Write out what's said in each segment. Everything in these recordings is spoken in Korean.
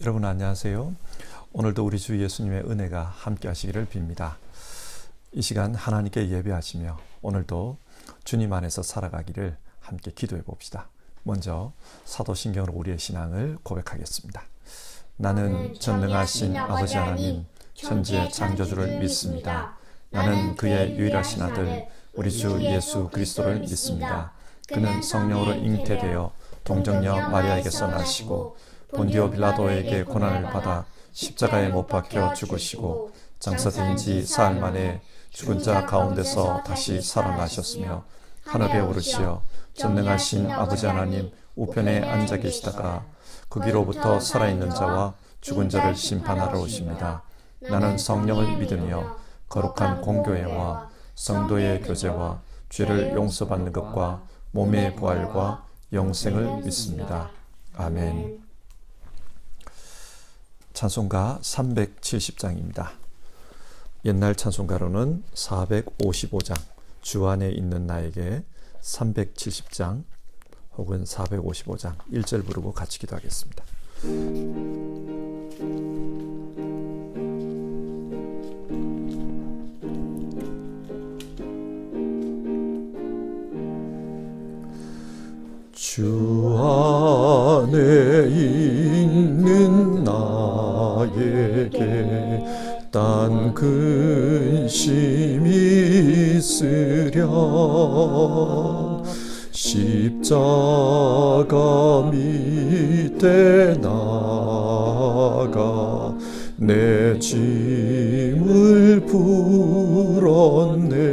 여러분 안녕하세요. 오늘도 우리 주 예수님의 은혜가 함께 하시기를 빕니다. 이 시간 하나님께 예배하시며 오늘도 주님 안에서 살아가기를 함께 기도해 봅시다. 먼저 사도신경으로 우리의 신앙을 고백하겠습니다. 나는 전능하신 아버지 하나님 천지의 창조주를 믿습니다. 나는 그의 유일하신 아들 우리 주 예수 그리스도를 믿습니다. 그는 성령으로 잉태되어 동정녀 마리아에게서 나시고 본디오 빌라도에게 고난을 받아 십자가에 못 박혀 죽으시고 장사된 지 사흘 만에 죽은 자 가운데서 다시 살아나셨으며 하늘에 오르시어 전능하신 아버지 하나님 우편에 앉아 계시다가 거기로부터 살아있는 자와 죽은 자를 심판하러 오십니다. 나는 성령을 믿으며 거룩한 공교회와 성도의 교제와 죄를 용서받는 것과 몸의 부활과 영생을 믿습니다. 아멘. 찬송가 370장입니다. 옛날 찬송가로는 455장, 주 안에 있는 나에게 370장 혹은 455장 1절 부르고 같이 기도하겠습니다. 주 안에 있는 나에게 딴 근심이 있으랴 십자가 밑에 나가 내 짐을 풀었네.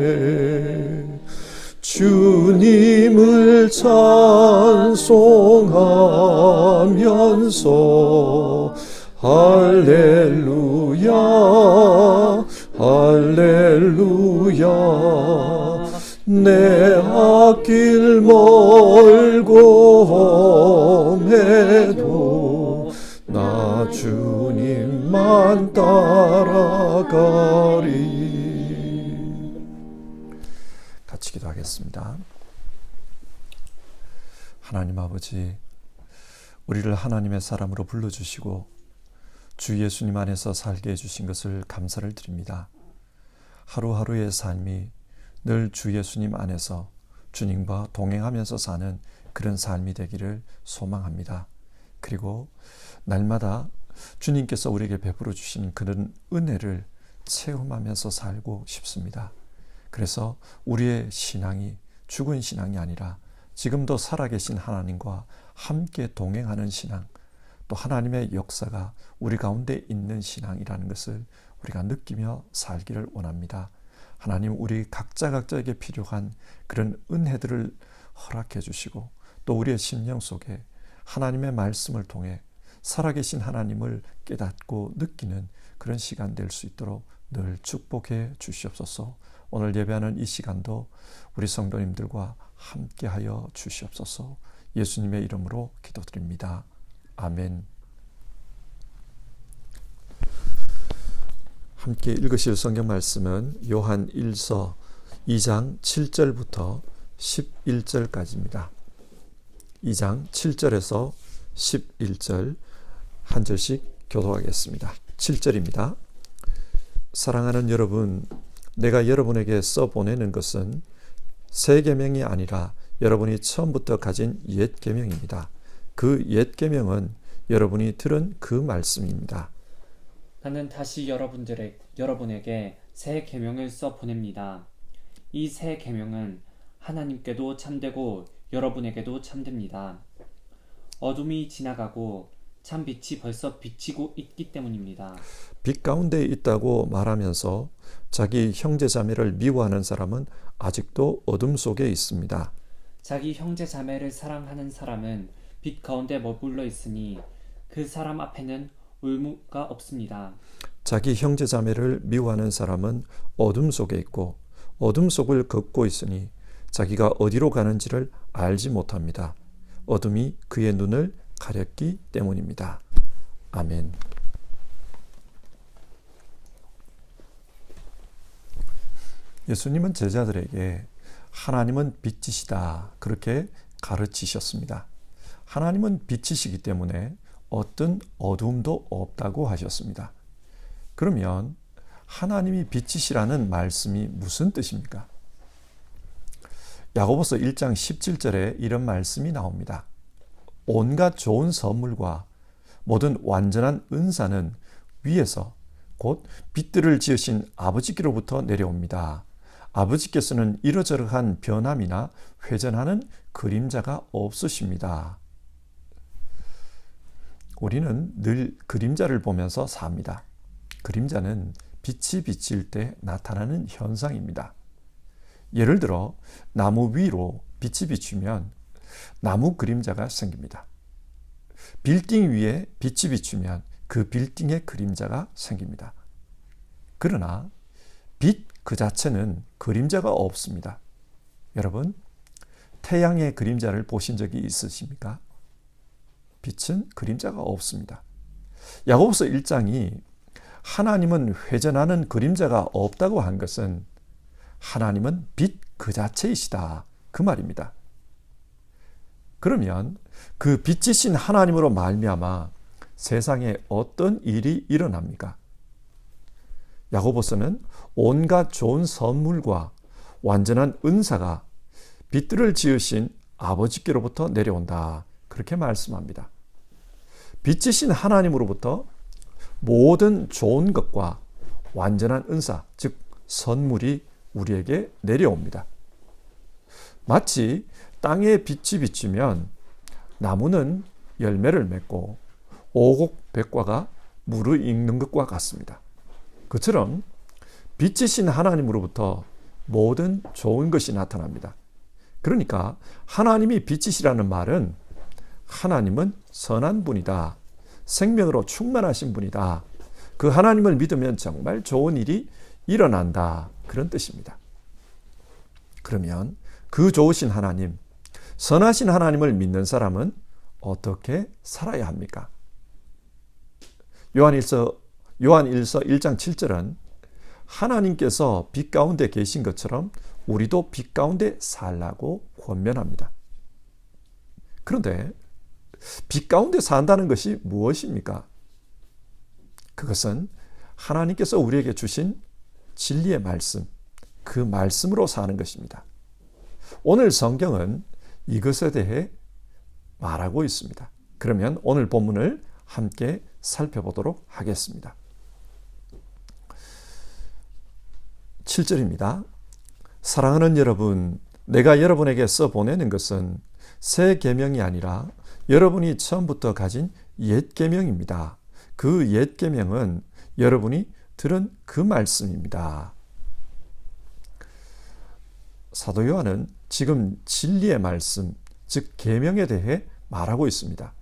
주님을 찬송하면서 할렐루야 할렐루야 내 앞길 멀고 험해도 나 주님만 따라가리. 같이 기도하겠습니다. 하나님 아버지, 우리를 하나님의 사람으로 불러주시고 주 예수님 안에서 살게 해주신 것을 감사를 드립니다. 하루하루의 삶이 늘 주 예수님 안에서 주님과 동행하면서 사는 그런 삶이 되기를 소망합니다. 그리고 날마다 주님께서 우리에게 베풀어 주신 그런 은혜를 체험하면서 살고 싶습니다. 그래서 우리의 신앙이 죽은 신앙이 아니라 지금도 살아계신 하나님과 함께 동행하는 신앙, 또 하나님의 역사가 우리 가운데 있는 신앙이라는 것을 우리가 느끼며 살기를 원합니다. 하나님, 우리 각자에게 필요한 그런 은혜들을 허락해 주시고 또 우리의 심령 속에 하나님의 말씀을 통해 살아계신 하나님을 깨닫고 느끼는 그런 시간 될 수 있도록 늘 축복해 주시옵소서. 오늘 예배하는 이 시간도 우리 성도님들과 함께하여 주시옵소서. 예수님의 이름으로 기도드립니다. 아멘. 함께 읽으실 성경 말씀은 요한 1서 2장 7절부터 11절까지입니다. 2장 7절에서 11절 한 절씩 교독하겠습니다. 7절입니다. 사랑하는 여러분, 내가 여러분에게 써보내는 것은 새 계명이 아니라 여러분이 처음부터 가진 옛 계명입니다. 그 옛 계명은 여러분이 들은 그 말씀입니다. 나는 다시 여러분에게 새 계명을 써 보냅니다. 이 새 계명은 하나님께도 참되고 여러분에게도 참됩니다. 어둠이 지나가고 참 빛이 벌써 비치고 있기 때문입니다. 빛 가운데 있다고 말하면서 자기 형제 자매를 미워하는 사람은 아직도 어둠 속에 있습니다. 자기 형제 자매를 사랑하는 사람은 빛 가운데 머물러 있으니 그 사람 앞에는 올무가 없습니다. 자기 형제 자매를 미워하는 사람은 어둠 속에 있고 어둠 속을 걷고 있으니 자기가 어디로 가는지를 알지 못합니다. 어둠이 그의 눈을 가렸기 때문입니다. 아멘. 예수님은 제자들에게 하나님은 빛이시다 그렇게 가르치셨습니다. 하나님은 빛이시기 때문에 어떤 어두움도 없다고 하셨습니다. 그러면 하나님이 빛이시라는 말씀이 무슨 뜻입니까? 야고보서 1장 17절에 이런 말씀이 나옵니다. 온갖 좋은 선물과 모든 완전한 은사는 위에서 곧 빛들을 지으신 아버지께로부터 내려옵니다. 아버지께서는 이러저러한 변함이나 회전하는 그림자가 없으십니다. 우리는 늘 그림자를 보면서 삽니다. 그림자는 빛이 비칠 때 나타나는 현상입니다. 예를 들어 나무 위로 빛이 비추면 나무 그림자가 생깁니다. 빌딩 위에 빛이 비추면 그 빌딩의 그림자가 생깁니다. 그러나 빛 그 자체는 그림자가 없습니다. 여러분, 태양의 그림자를 보신 적이 있으십니까? 빛은 그림자가 없습니다. 야고보서 1장이 하나님은 회전하는 그림자가 없다고 한 것은 하나님은 빛 그 자체이시다, 그 말입니다. 그러면 그 빛이신 하나님으로 말미암아 세상에 어떤 일이 일어납니까? 야고보서는 온갖 좋은 선물과 완전한 은사가 빛들을 지으신 아버지께로부터 내려온다, 그렇게 말씀합니다. 빛이신 하나님으로부터 모든 좋은 것과 완전한 은사, 즉 선물이 우리에게 내려옵니다. 마치 땅에 빛이 비추면 나무는 열매를 맺고 오곡백과가 무르익는 것과 같습니다. 그처럼 빛이신 하나님으로부터 모든 좋은 것이 나타납니다. 그러니까 하나님이 빛이시라는 말은 하나님은 선한 분이다, 생명으로 충만하신 분이다, 그 하나님을 믿으면 정말 좋은 일이 일어난다, 그런 뜻입니다. 그러면 그 좋으신 하나님, 선하신 하나님을 믿는 사람은 어떻게 살아야 합니까? 요한일서 1장 7절은 하나님께서 빛 가운데 계신 것처럼 우리도 빛 가운데 살라고 권면합니다. 그런데 빛 가운데 산다는 것이 무엇입니까? 그것은 하나님께서 우리에게 주신 진리의 말씀, 그 말씀으로 사는 것입니다. 오늘 성경은 이것에 대해 말하고 있습니다. 그러면 오늘 본문을 함께 살펴보도록 하겠습니다. 7절입니다. 사랑하는 여러분, 내가 여러분에게 써보내는 것은 새 계명이 아니라 여러분이 처음부터 가진 옛 계명입니다. 그 옛 계명은 여러분이 들은 그 말씀입니다. 사도 요한은 지금 진리의 말씀, 즉 계명에 대해 말하고 있습니다.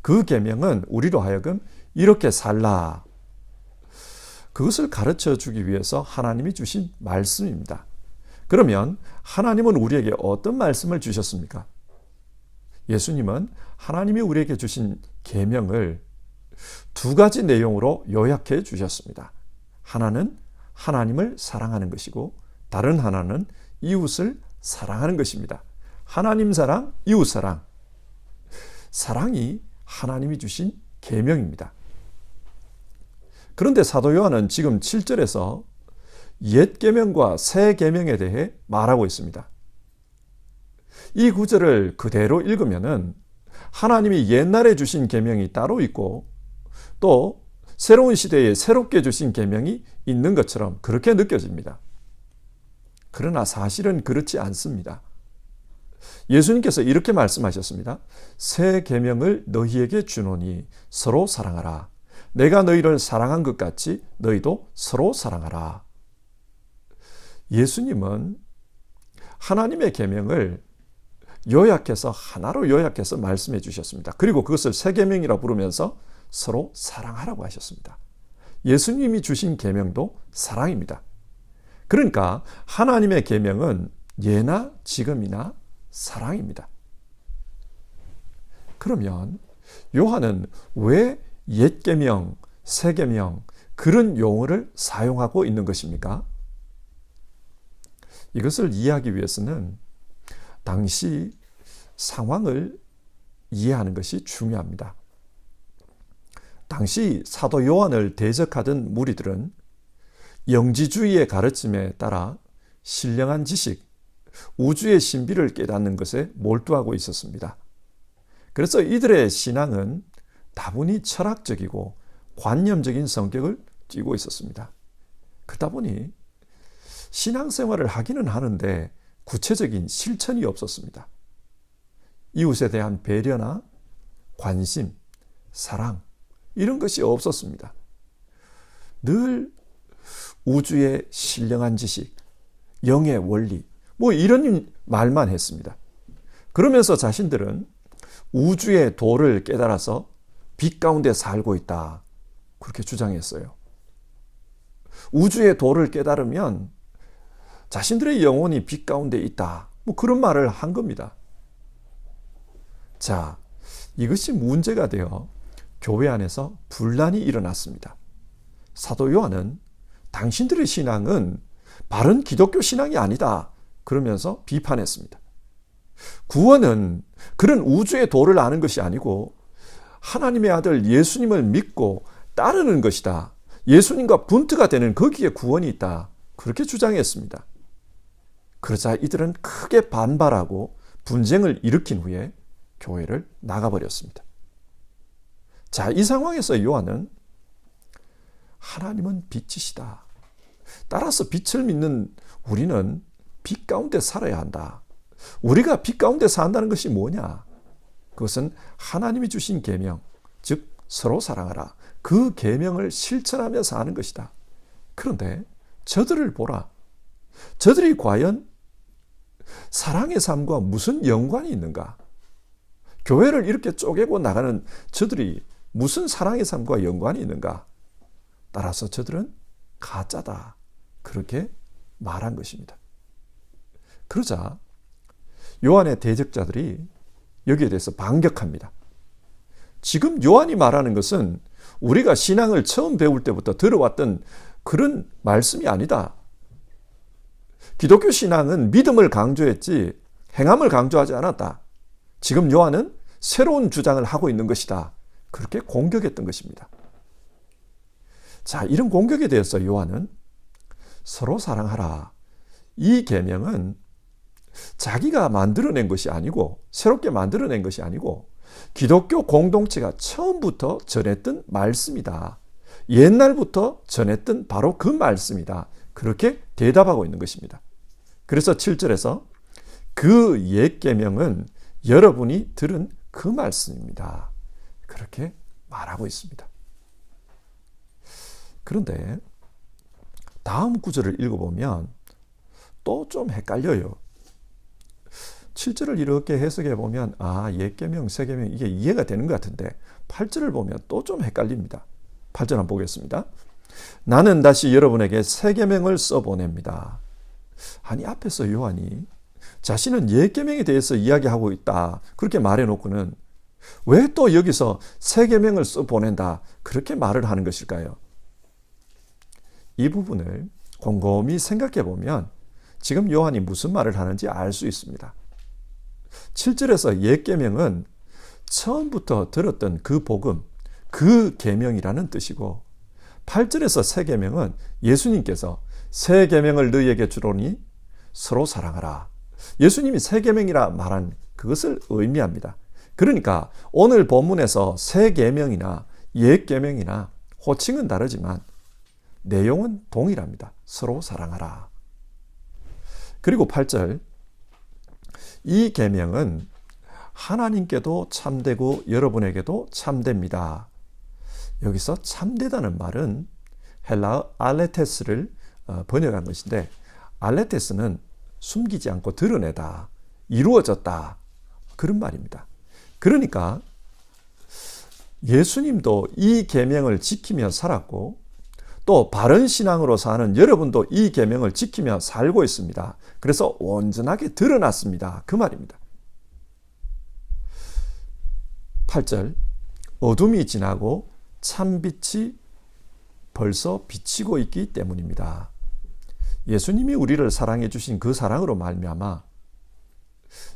그 계명은 우리로 하여금 이렇게 살라, 그것을 가르쳐 주기 위해서 하나님이 주신 말씀입니다. 그러면 하나님은 우리에게 어떤 말씀을 주셨습니까? 예수님은 하나님이 우리에게 주신 계명을 두 가지 내용으로 요약해 주셨습니다. 하나는 하나님을 사랑하는 것이고 다른 하나는 이웃을 사랑하는 것입니다. 하나님 사랑, 이웃 사랑. 사랑이 하나님이 주신 계명입니다. 그런데 사도 요한은 지금 7절에서 옛 계명과 새 계명에 대해 말하고 있습니다. 이 구절을 그대로 읽으면은 하나님이 옛날에 주신 계명이 따로 있고 또 새로운 시대에 새롭게 주신 계명이 있는 것처럼 그렇게 느껴집니다. 그러나 사실은 그렇지 않습니다. 예수님께서 이렇게 말씀하셨습니다. 새 계명을 너희에게 주노니 서로 사랑하라. 내가 너희를 사랑한 것 같이 너희도 서로 사랑하라. 예수님은 하나님의 계명을 요약해서 하나로 요약해서 말씀해 주셨습니다. 그리고 그것을 새 계명이라 부르면서 서로 사랑하라고 하셨습니다. 예수님이 주신 계명도 사랑입니다. 그러니까 하나님의 계명은 예나 지금이나 사랑입니다. 그러면 요한은 왜 옛 계명, 새 계명 그런 용어를 사용하고 있는 것입니까? 이것을 이해하기 위해서는 당시 상황을 이해하는 것이 중요합니다. 당시 사도 요한을 대적하던 무리들은 영지주의의 가르침에 따라 신령한 지식, 우주의 신비를 깨닫는 것에 몰두하고 있었습니다. 그래서 이들의 신앙은 다분히 철학적이고 관념적인 성격을 띠고 있었습니다. 그러다 보니 신앙생활을 하기는 하는데 구체적인 실천이 없었습니다. 이웃에 대한 배려나 관심, 사랑 이런 것이 없었습니다. 늘 우주의 신령한 지식, 영의 원리 이런 말만 했습니다. 그러면서 자신들은 우주의 도를 깨달아서 빛 가운데 살고 있다 그렇게 주장했어요. 우주의 도를 깨달으면 자신들의 영혼이 빛 가운데 있다 그런 말을 한 겁니다. 자, 이것이 문제가 되어 교회 안에서 분란이 일어났습니다. 사도 요한은 당신들의 신앙은 바른 기독교 신앙이 아니다 그러면서 비판했습니다. 구원은 그런 우주의 도를 아는 것이 아니고 하나님의 아들 예수님을 믿고 따르는 것이다. 예수님과 분투가 되는 거기에 구원이 있다. 그렇게 주장했습니다. 그러자 이들은 크게 반발하고 분쟁을 일으킨 후에 교회를 나가버렸습니다. 자, 이 상황에서 요한은 하나님은 빛이시다. 따라서 빛을 믿는 우리는 빛 가운데 살아야 한다. 우리가 빛 가운데 산다는 것이 뭐냐? 그것은 하나님이 주신 계명, 즉 서로 사랑하라. 그 계명을 실천하며 사는 것이다. 그런데 저들을 보라. 저들이 과연 사랑의 삶과 무슨 연관이 있는가? 교회를 이렇게 쪼개고 나가는 저들이 무슨 사랑의 삶과 연관이 있는가? 따라서 저들은 가짜다. 그렇게 말한 것입니다. 그러자 요한의 대적자들이 여기에 대해서 반격합니다. 지금 요한이 말하는 것은 우리가 신앙을 처음 배울 때부터 들어왔던 그런 말씀이 아니다. 기독교 신앙은 믿음을 강조했지 행함을 강조하지 않았다. 지금 요한은 새로운 주장을 하고 있는 것이다. 그렇게 공격했던 것입니다. 자, 이런 공격에 대해서 요한은 서로 사랑하라. 이 계명은 자기가 만들어낸 것이 아니고 새롭게 만들어낸 것이 아니고 기독교 공동체가 처음부터 전했던 말씀이다. 옛날부터 전했던 바로 그 말씀이다. 그렇게 대답하고 있는 것입니다. 그래서 7절에서 그 옛 계명은 여러분이 들은 그 말씀입니다. 그렇게 말하고 있습니다. 그런데 다음 구절을 읽어보면 또 좀 헷갈려요. 7절을 이렇게 해석해 보면 옛 계명, 새 계명 이게 이해가 되는 것 같은데 8절을 보면 또 좀 헷갈립니다. 8절 한번 보겠습니다. 나는 다시 여러분에게 새 계명을 써보냅니다. 아니 앞에서 요한이 자신은 옛 계명에 대해서 이야기하고 있다 그렇게 말해놓고는 왜 또 여기서 새 계명을 써보낸다 그렇게 말을 하는 것일까요? 이 부분을 곰곰이 생각해 보면 지금 요한이 무슨 말을 하는지 알 수 있습니다. 7절에서 옛 계명은 처음부터 들었던 그 복음, 그 계명이라는 뜻이고 8절에서 새 계명은 예수님께서 새 계명을 너희에게 주노니 서로 사랑하라. 예수님이 새 계명이라 말한 그것을 의미합니다. 그러니까 오늘 본문에서 새 계명이나 옛 계명이나 호칭은 다르지만 내용은 동일합니다. 서로 사랑하라. 그리고 8절 이 계명은 하나님께도 참되고 여러분에게도 참됩니다. 여기서 참되다는 말은 헬라어 알레테스를 번역한 것인데 알레테스는 숨기지 않고 드러내다, 이루어졌다 그런 말입니다. 그러니까 예수님도 이 계명을 지키며 살았고 또 바른 신앙으로 사는 여러분도 이 계명을 지키며 살고 있습니다. 그래서 온전하게 드러났습니다. 그 말입니다. 8절 어둠이 지나고 참빛이 벌써 비치고 있기 때문입니다. 예수님이 우리를 사랑해 주신 그 사랑으로 말미암아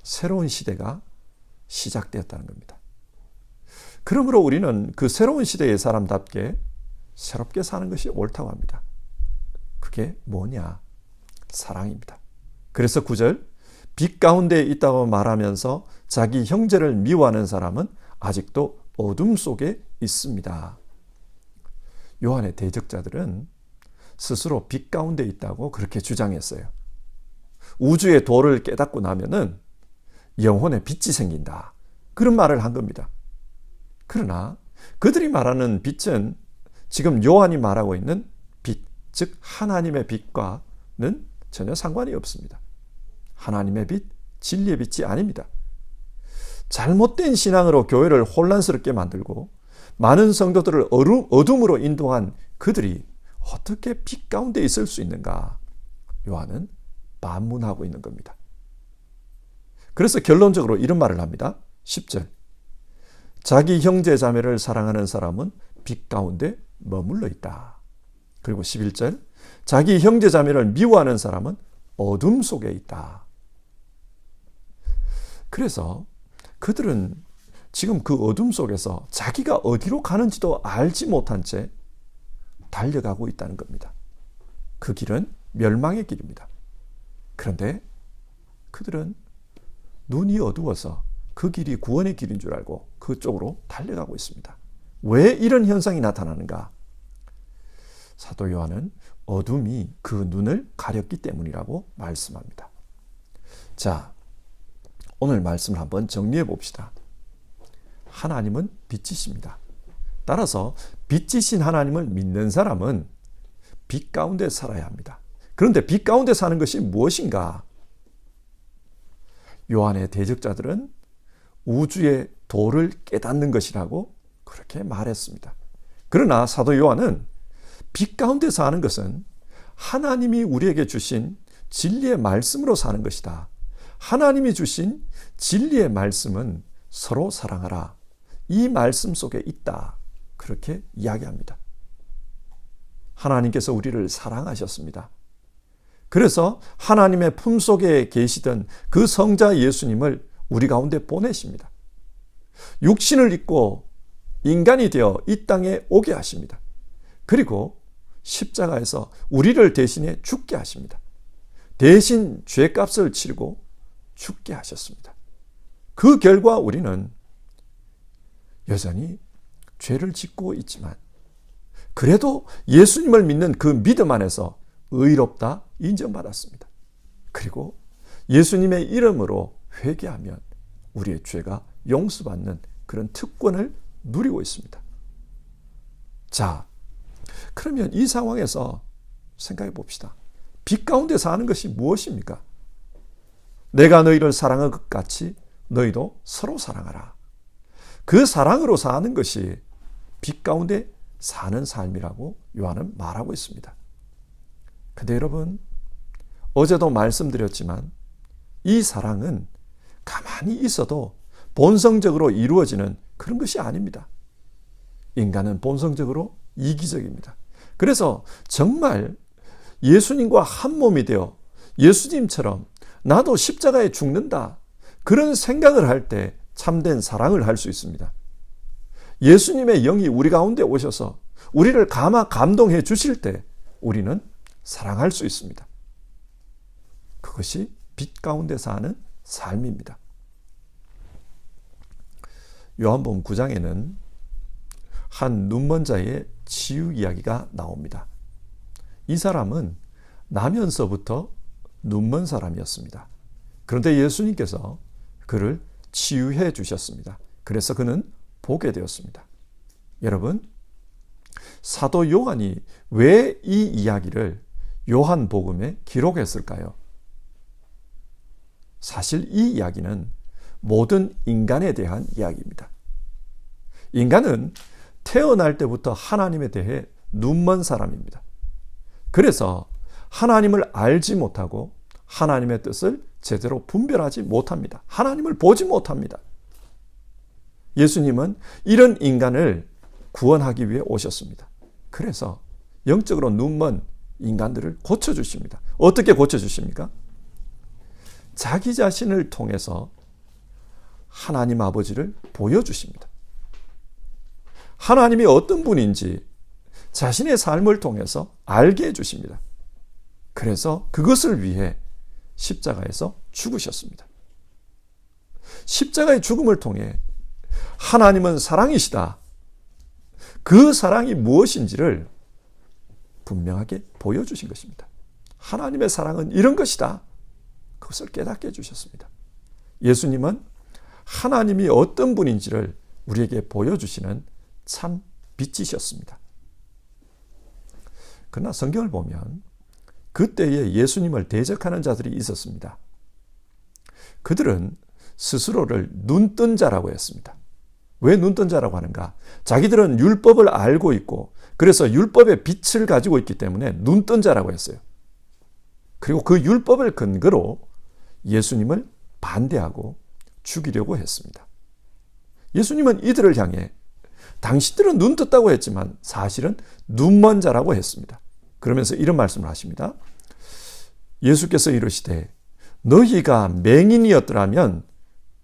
새로운 시대가 시작되었다는 겁니다. 그러므로 우리는 그 새로운 시대의 사람답게 새롭게 사는 것이 옳다고 합니다. 그게 뭐냐? 사랑입니다. 그래서 9절, 빛 가운데 있다고 말하면서 자기 형제를 미워하는 사람은 아직도 어둠 속에 있습니다. 요한의 대적자들은 스스로 빛 가운데 있다고 그렇게 주장했어요. 우주의 도를 깨닫고 나면은 영혼에 빛이 생긴다. 그런 말을 한 겁니다. 그러나 그들이 말하는 빛은 지금 요한이 말하고 있는 빛, 즉 하나님의 빛과는 전혀 상관이 없습니다. 하나님의 빛, 진리의 빛이 아닙니다. 잘못된 신앙으로 교회를 혼란스럽게 만들고 많은 성도들을 어둠으로 인도한 그들이 어떻게 빛 가운데 있을 수 있는가? 요한은 반문하고 있는 겁니다. 그래서 결론적으로 이런 말을 합니다. 10절, 자기 형제 자매를 사랑하는 사람은 빛 가운데 머물러 있다. 그리고 11절, 자기 형제 자매를 미워하는 사람은 어둠 속에 있다. 그래서 그들은 지금 그 어둠 속에서 자기가 어디로 가는지도 알지 못한 채 달려가고 있다는 겁니다. 그 길은 멸망의 길입니다. 그런데 그들은 눈이 어두워서 그 길이 구원의 길인 줄 알고 그쪽으로 달려가고 있습니다. 왜 이런 현상이 나타나는가? 사도 요한은 어둠이 그 눈을 가렸기 때문이라고 말씀합니다. 자, 오늘 말씀을 한번 정리해 봅시다. 하나님은 빛이십니다. 따라서 빛이신 하나님을 믿는 사람은 빛 가운데 살아야 합니다. 그런데 빛 가운데 사는 것이 무엇인가? 요한의 대적자들은 우주의 도를 깨닫는 것이라고 그렇게 말했습니다. 그러나 사도 요한은 빛 가운데 사는 것은 하나님이 우리에게 주신 진리의 말씀으로 사는 것이다. 하나님이 주신 진리의 말씀은 서로 사랑하라. 이 말씀 속에 있다. 그렇게 이야기합니다. 하나님께서 우리를 사랑하셨습니다. 그래서 하나님의 품속에 계시던 그 성자 예수님을 우리 가운데 보내십니다. 육신을 입고 인간이 되어 이 땅에 오게 하십니다. 그리고 십자가에서 우리를 대신해 죽게 하십니다. 대신 죄값을 치르고 죽게 하셨습니다. 그 결과 우리는 여전히 죄를 짓고 있지만 그래도 예수님을 믿는 그 믿음 안에서 의롭다 인정받았습니다. 그리고 예수님의 이름으로 회개하면 우리의 죄가 용서받는 그런 특권을 누리고 있습니다. 자, 그러면 이 상황에서 생각해 봅시다. 빛 가운데 사는 것이 무엇입니까? 내가 너희를 사랑한 것 같이 너희도 서로 사랑하라. 그 사랑으로 사는 것이 빛 가운데 사는 삶이라고 요한은 말하고 있습니다. 근데 여러분, 어제도 말씀드렸지만 이 사랑은 가만히 있어도 본성적으로 이루어지는 그런 것이 아닙니다. 인간은 본성적으로 이기적입니다. 그래서 정말 예수님과 한 몸이 되어 예수님처럼 나도 십자가에 죽는다. 그런 생각을 할 때 참된 사랑을 할 수 있습니다. 예수님의 영이 우리 가운데 오셔서 우리를 감동해 주실 때 우리는 사랑할 수 있습니다. 그것이 빛 가운데 사는 삶입니다. 요한복음 9장에는 한 눈먼 자의 치유 이야기가 나옵니다. 이 사람은 나면서부터 눈먼 사람이었습니다. 그런데 예수님께서 그를 치유해 주셨습니다. 그래서 그는 보게 되었습니다. 여러분, 사도 요한이 왜 이 이야기를 요한복음에 기록했을까요? 사실 이 이야기는 모든 인간에 대한 이야기입니다. 인간은 태어날 때부터 하나님에 대해 눈먼 사람입니다. 그래서 하나님을 알지 못하고 하나님의 뜻을 제대로 분별하지 못합니다. 하나님을 보지 못합니다. 예수님은 이런 인간을 구원하기 위해 오셨습니다. 그래서 영적으로 눈먼 인간들을 고쳐주십니다. 어떻게 고쳐주십니까? 자기 자신을 통해서 하나님 아버지를 보여주십니다. 하나님이 어떤 분인지 자신의 삶을 통해서 알게 해주십니다. 그래서 그것을 위해 십자가에서 죽으셨습니다. 십자가의 죽음을 통해 하나님은 사랑이시다. 그 사랑이 무엇인지를 분명하게 보여주신 것입니다. 하나님의 사랑은 이런 것이다. 그것을 깨닫게 해주셨습니다. 예수님은 하나님이 어떤 분인지를 우리에게 보여주시는 참 빛이셨습니다. 그러나 성경을 보면 그때에 예수님을 대적하는 자들이 있었습니다. 그들은 스스로를 눈뜬 자라고 했습니다. 왜 눈뜬 자라고 하는가? 자기들은 율법을 알고 있고 그래서 율법의 빛을 가지고 있기 때문에 눈뜬 자라고 했어요. 그리고 그 율법을 근거로 예수님을 반대하고 죽이려고 했습니다. 예수님은 이들을 향해 당신들은 눈 떴다고 했지만 사실은 눈먼 자라고 했습니다. 그러면서 이런 말씀을 하십니다. 예수께서 이르시되 너희가 맹인이었더라면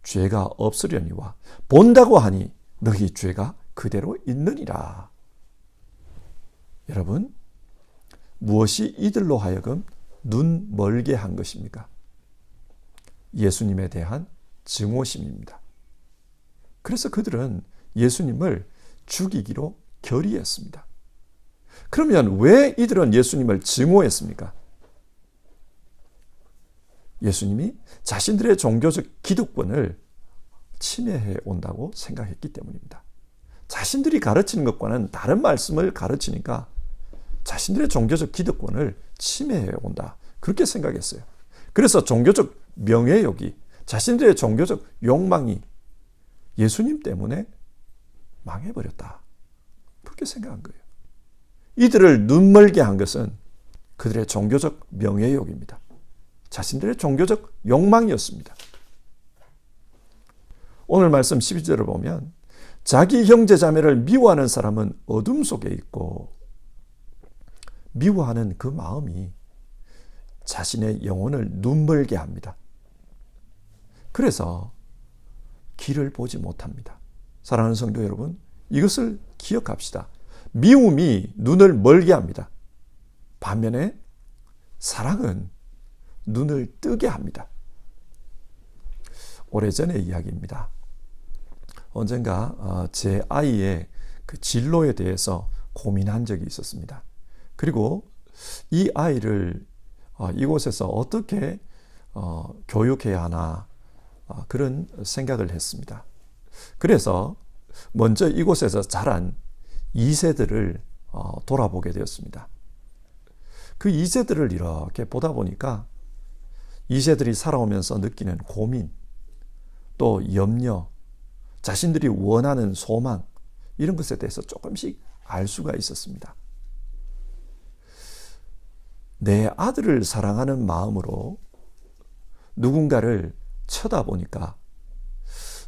죄가 없으려니와 본다고 하니 너희 죄가 그대로 있느니라. 여러분, 무엇이 이들로 하여금 눈 멀게 한 것입니까? 예수님에 대한 증오심입니다. 그래서 그들은 예수님을 죽이기로 결의했습니다. 그러면 왜 이들은 예수님을 증오했습니까? 예수님이 자신들의 종교적 기득권을 침해해 온다고 생각했기 때문입니다. 자신들이 가르치는 것과는 다른 말씀을 가르치니까 자신들의 종교적 기득권을 침해해 온다. 그렇게 생각했어요. 그래서 종교적 명예욕이, 자신들의 종교적 욕망이 예수님 때문에 망해버렸다. 그렇게 생각한 거예요. 이들을 눈멀게 한 것은 그들의 종교적 명예욕입니다. 자신들의 종교적 욕망이었습니다. 오늘 말씀 12절을 보면 자기 형제 자매를 미워하는 사람은 어둠 속에 있고 미워하는 그 마음이 자신의 영혼을 눈멀게 합니다. 그래서 길을 보지 못합니다. 사랑하는 성도 여러분, 이것을 기억합시다. 미움이 눈을 멀게 합니다. 반면에 사랑은 눈을 뜨게 합니다. 오래전의 이야기입니다. 언젠가 제 아이의 그 진로에 대해서 고민한 적이 있었습니다. 그리고 이 아이를 이곳에서 어떻게 교육해야 하나 그런 생각을 했습니다. 그래서 먼저 이곳에서 자란 2세들을 돌아보게 되었습니다. 그 2세들을 이렇게 보다 보니까 2세들이 살아오면서 느끼는 고민, 또 염려, 자신들이 원하는 소망, 이런 것에 대해서 조금씩 알 수가 있었습니다. 내 아들을 사랑하는 마음으로 누군가를 쳐다보니까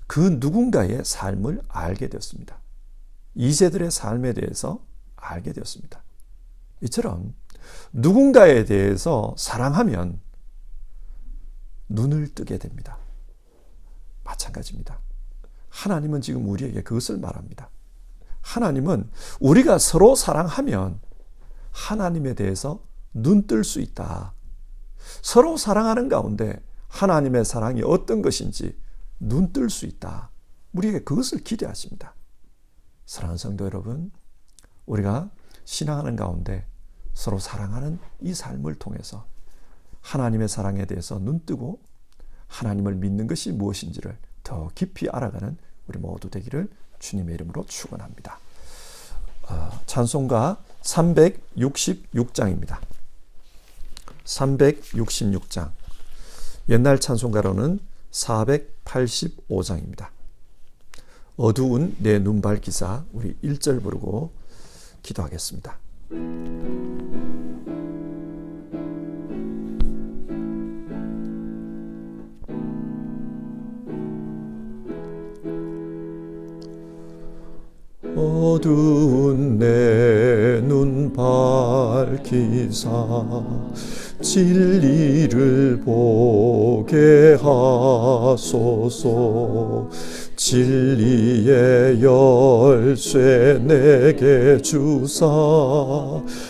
그 누군가의 삶을 알게 되었습니다. 2세들의 삶에 대해서 알게 되었습니다. 이처럼 누군가에 대해서 사랑하면 눈을 뜨게 됩니다. 마찬가지입니다. 하나님은 지금 우리에게 그것을 말합니다. 하나님은 우리가 서로 사랑하면 하나님에 대해서 눈 뜰 수 있다. 서로 사랑하는 가운데 하나님의 사랑이 어떤 것인지 눈 뜰 수 있다. 우리에게 그것을 기대하십니다. 사랑하는 성도 여러분, 우리가 신앙하는 가운데 서로 사랑하는 이 삶을 통해서 하나님의 사랑에 대해서 눈뜨고 하나님을 믿는 것이 무엇인지를 더 깊이 알아가는 우리 모두 되기를 주님의 이름으로 축원합니다. 찬송가 366장입니다. 366장. 옛날 찬송가로는 485장입니다. 어두운 내 눈 밝히사, 우리 1절 부르고 기도하겠습니다. 어두운 내 눈 밝히사 진리를 보게 하소서. 진리의 열쇠 내게 주사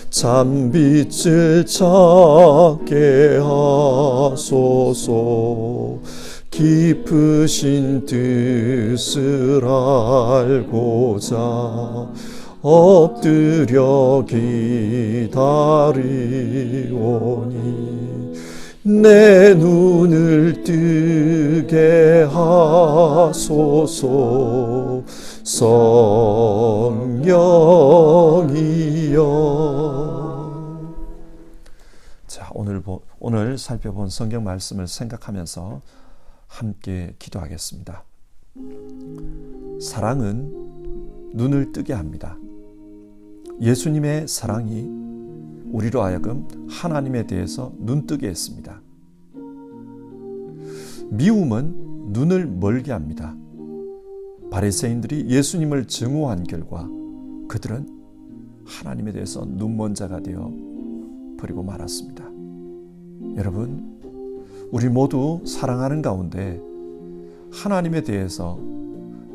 참빛을 찾게 하소서. 깊으신 뜻을 알고자 엎드려 기다리오니 내 눈을 뜨게 하소서. 성령이여. 자, 오늘 살펴본 성경 말씀을 생각하면서 함께 기도하겠습니다. 사랑은 눈을 뜨게 합니다. 예수님의 사랑이 우리로 하여금 하나님에 대해서 눈뜨게 했습니다. 미움은 눈을 멀게 합니다. 바리새인들이 예수님을 증오한 결과 그들은 하나님에 대해서 눈먼 자가 되어 버리고 말았습니다. 여러분, 우리 모두 사랑하는 가운데 하나님에 대해서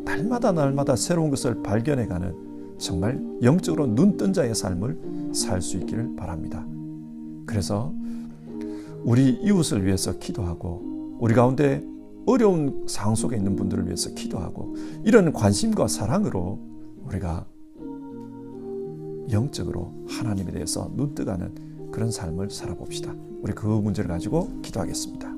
날마다 새로운 것을 발견해가는 정말 영적으로 눈뜬 자의 삶을 살 수 있기를 바랍니다. 그래서 우리 이웃을 위해서 기도하고 우리 가운데 어려운 상황 속에 있는 분들을 위해서 기도하고 이런 관심과 사랑으로 우리가 영적으로 하나님에 대해서 눈뜨가는 그런 삶을 살아봅시다. 우리 그 문제를 가지고 기도하겠습니다.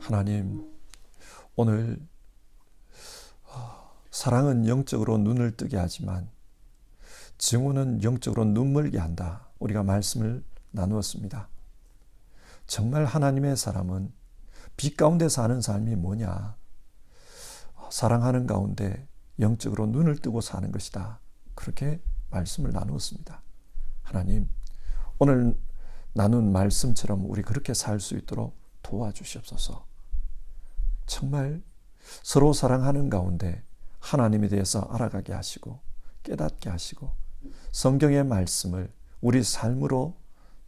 하나님, 오늘 사랑은 영적으로 눈을 뜨게 하지만 증오는 영적으로 눈멀게 한다. 우리가 말씀을 나누었습니다. 정말 하나님의 사람은 빛 가운데 사는 삶이 뭐냐? 사랑하는 가운데 영적으로 눈을 뜨고 사는 것이다. 그렇게 말씀을 나누었습니다. 하나님, 오늘 나눈 말씀처럼 우리 그렇게 살 수 있도록 도와주시옵소서. 정말 서로 사랑하는 가운데 하나님에 대해서 알아가게 하시고 깨닫게 하시고 성경의 말씀을 우리 삶으로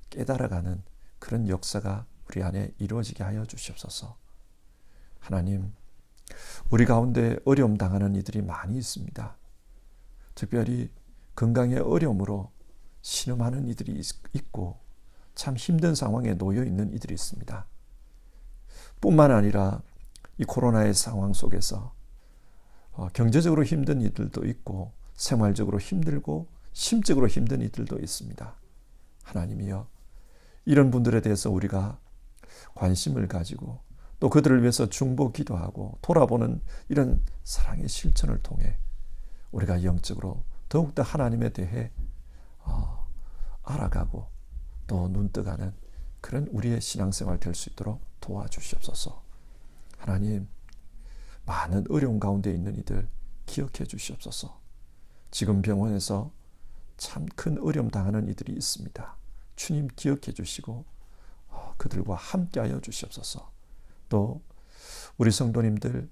깨달아가는 그런 역사가 우리 안에 이루어지게 하여 주시옵소서. 하나님, 우리 가운데 어려움 당하는 이들이 많이 있습니다. 특별히 건강의 어려움으로 신음하는 이들이 있고 참 힘든 상황에 놓여 있는 이들이 있습니다. 뿐만 아니라 이 코로나의 상황 속에서 경제적으로 힘든 이들도 있고 생활적으로 힘들고 심적으로 힘든 이들도 있습니다. 하나님이여, 이런 분들에 대해서 우리가 관심을 가지고 또 그들을 위해서 중보 기도하고 돌아보는 이런 사랑의 실천을 통해 우리가 영적으로 더욱더 하나님에 대해 알아가고 또 눈뜨가는 그런 우리의 신앙생활 될 수 있도록 도와주시옵소서. 하나님, 많은 어려움 가운데 있는 이들 기억해 주시옵소서. 지금 병원에서 참 큰 어려움 당하는 이들이 있습니다. 주님 기억해 주시고 그들과 함께하여 주시옵소서. 또 우리 성도님들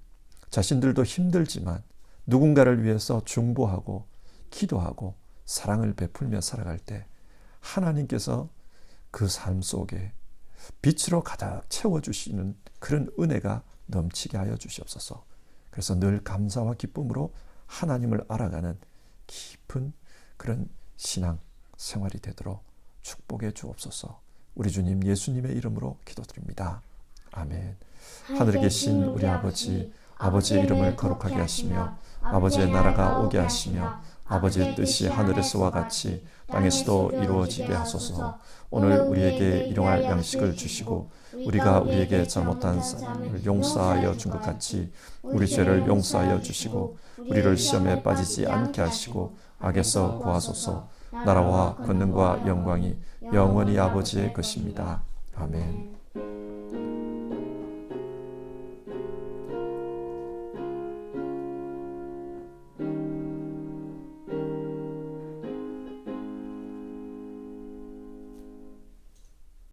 자신들도 힘들지만 누군가를 위해서 중보하고 기도하고 사랑을 베풀며 살아갈 때 하나님께서 그 삶 속에 빛으로 가득 채워주시는 그런 은혜가 넘치게 하여 주시옵소서. 그래서 늘 감사와 기쁨으로 하나님을 알아가는 깊은 그런 신앙 생활이 되도록 축복해 주옵소서. 우리 주님 예수님의 이름으로 기도드립니다. 아멘. 하늘에 계신 우리 아버지, 아버지의 이름을 거룩하게 하시며 아버지의 나라가 오게 하시며 아버지의 뜻이 하늘에서와 같이 땅에서도 이루어지게 하소서. 오늘 우리에게 일용할 양식을 주시고 우리가 우리에게 잘못한 사람을 용서하여 준 것 같이 우리 죄를 용서하여 주시고 우리를 시험에 빠지지 않게 하시고 악에서 구하소서. 나라와 권능과 영광이 영원히 아버지의 것입니다. 아멘.